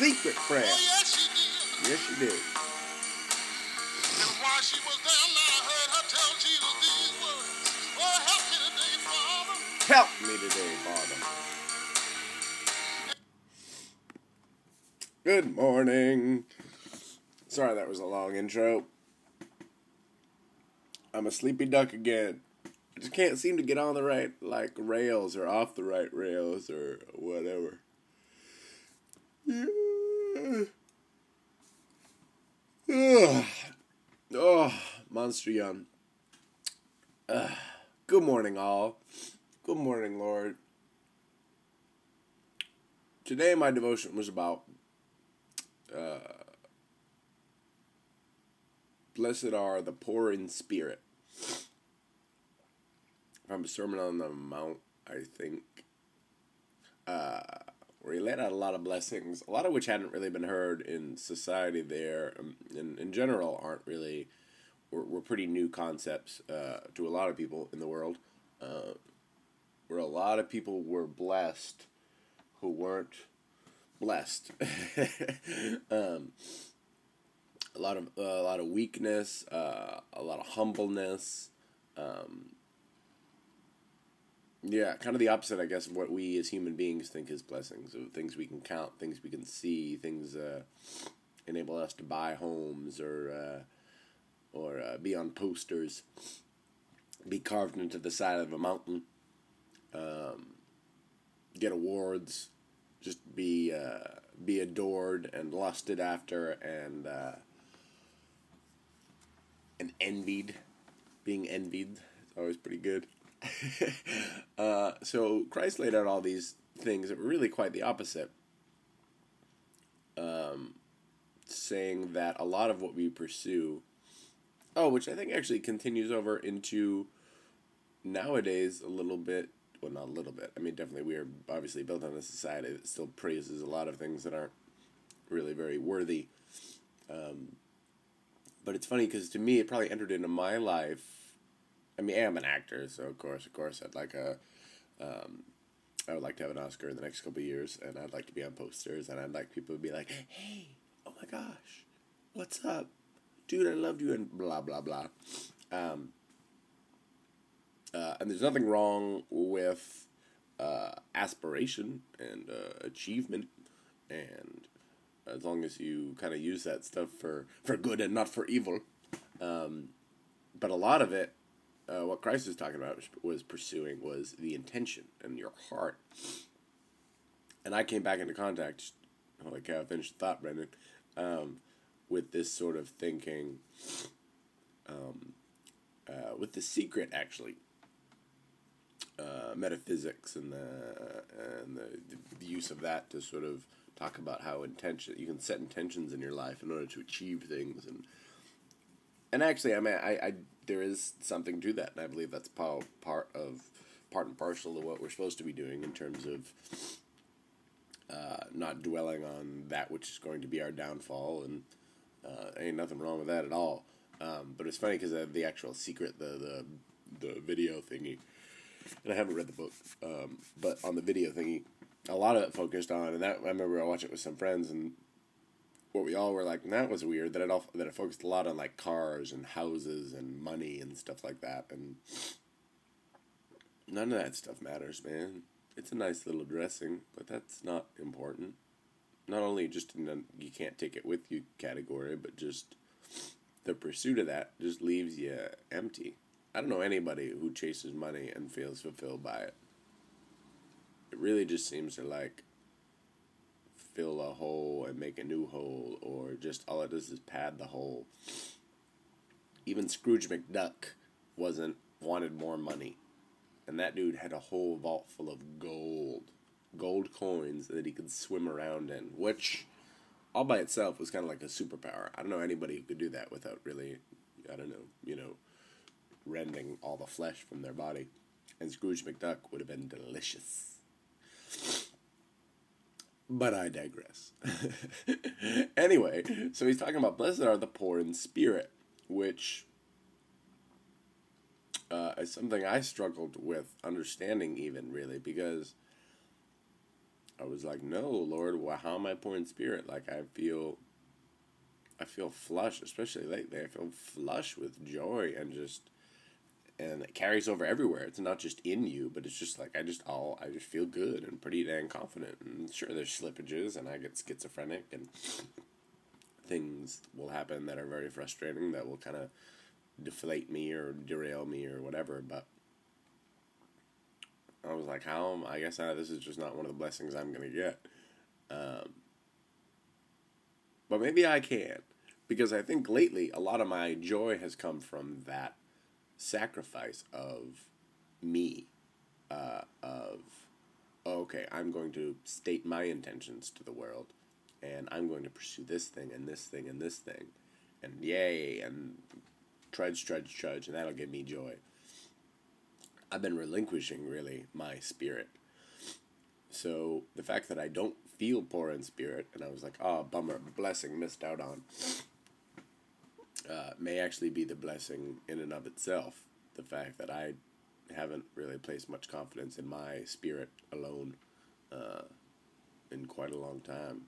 secret prayer. Oh, yes, she did. Yes, she did. And while she was down there, I heard her tell Jesus these words. Oh, help me today, Father. Help me today, Father. Good morning. Sorry that was a long intro. I'm a sleepy duck again. I just can't seem to get on the right, rails or off the right rails or whatever. Yeah. Oh, monster yawn. Good morning, all. Good morning, Lord. Today, my devotion was about blessed are the poor in spirit. From a Sermon on the Mount, I think, where he laid out a lot of blessings, a lot of which hadn't really been heard in society there, and in general aren't really, were pretty new concepts to a lot of people in the world, where a lot of people were blessed who weren't blessed. A lot of weakness, a lot of humbleness. Yeah, kind of the opposite, I guess, of what we as human beings think is blessings. Of things we can count, things we can see, things enable us to buy homes or be on posters, be carved into the side of a mountain, get awards, just be adored and lusted after and envied. Being envied is always pretty good. So Christ laid out all these things that were really quite the opposite, saying that a lot of what we pursue, which I think actually continues over into nowadays a little bit, well, not a little bit, I mean, definitely we are obviously built on a society that still praises a lot of things that aren't really very worthy, but it's funny because to me it probably entered into my life. I mean, I'm an actor, so of course, I'd like I would like to have an Oscar in the next couple of years, and I'd like to be on posters, and I'd like people to be like, hey, oh my gosh, what's up? Dude, I loved you, and blah, blah, blah. And there's nothing wrong with aspiration and achievement, and as long as you kind of use that stuff for good and not for evil. But a lot of it, what Christ was talking about was pursuing was the intention and your heart. And I came back into contact, like I finished the thought, Brendan, with this sort of thinking, with the secret, actually, metaphysics and the use of that to sort of talk about how you can set intentions in your life in order to achieve things, and actually, I mean, I there is something to that, and I believe that's part and parcel of what we're supposed to be doing in terms of not dwelling on that which is going to be our downfall, and ain't nothing wrong with that at all. But it's funny because the actual secret, the video thingy, and I haven't read the book, but on the video thingy, a lot of it focused on, and that I remember I watched it with some friends, and what we all were like, that was weird, that it focused a lot on, like, cars and houses and money and stuff like that, and none of that stuff matters, man. It's a nice little dressing, but that's not important. Not only just in the you can't take it with you category, but just the pursuit of that just leaves you empty. I don't know anybody who chases money and feels fulfilled by it. It really just seems to, like, fill a hole and make a new hole, or just all it does is pad the hole. Even Scrooge McDuck wanted more money, and that dude had a whole vault full of gold coins that he could swim around in, which all by itself was kind of like a superpower. I don't know anybody who could do that without really, rending all the flesh from their body, and Scrooge McDuck would have been delicious. But I digress. Anyway, so he's talking about blessed are the poor in spirit, which is something I struggled with understanding even, really, because I was like, no, Lord, how am I poor in spirit? Like, I feel flush, especially lately. I feel flush with joy and it carries over everywhere. It's not just in you, but it's just like I just feel good and pretty dang confident. And sure, there's slippages, and I get schizophrenic, and things will happen that are very frustrating that will kind of deflate me or derail me or whatever. But I was like, I guess this is just not one of the blessings I'm gonna get. But maybe I can, because I think lately a lot of my joy has come from that sacrifice of me, of, okay, I'm going to state my intentions to the world, and I'm going to pursue this thing and this thing and this thing, and yay, and trudge, and that'll give me joy. I've been relinquishing, really, my spirit. So the fact that I don't feel poor in spirit, and I was like, oh, bummer, blessing missed out on, may actually be the blessing in and of itself. The fact that I haven't really placed much confidence in my spirit alone in quite a long time.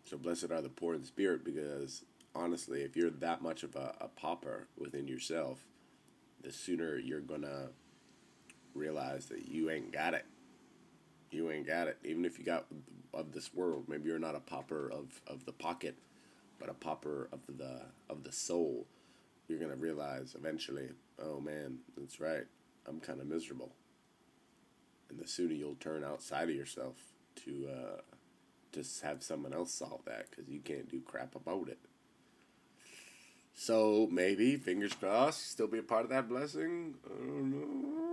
So blessed are the poor in spirit, because honestly, if you're that much of a pauper within yourself, the sooner you're going to realize that you ain't got it. You ain't got it. Even if you got of this world, maybe you're not a pauper of the pocket, but a pauper of the soul. You're going to realize eventually, oh man, that's right, I'm kind of miserable. And the sooner you'll turn outside of yourself to have someone else solve that, because you can't do crap about it. So maybe, fingers crossed, still be a part of that blessing. I don't know.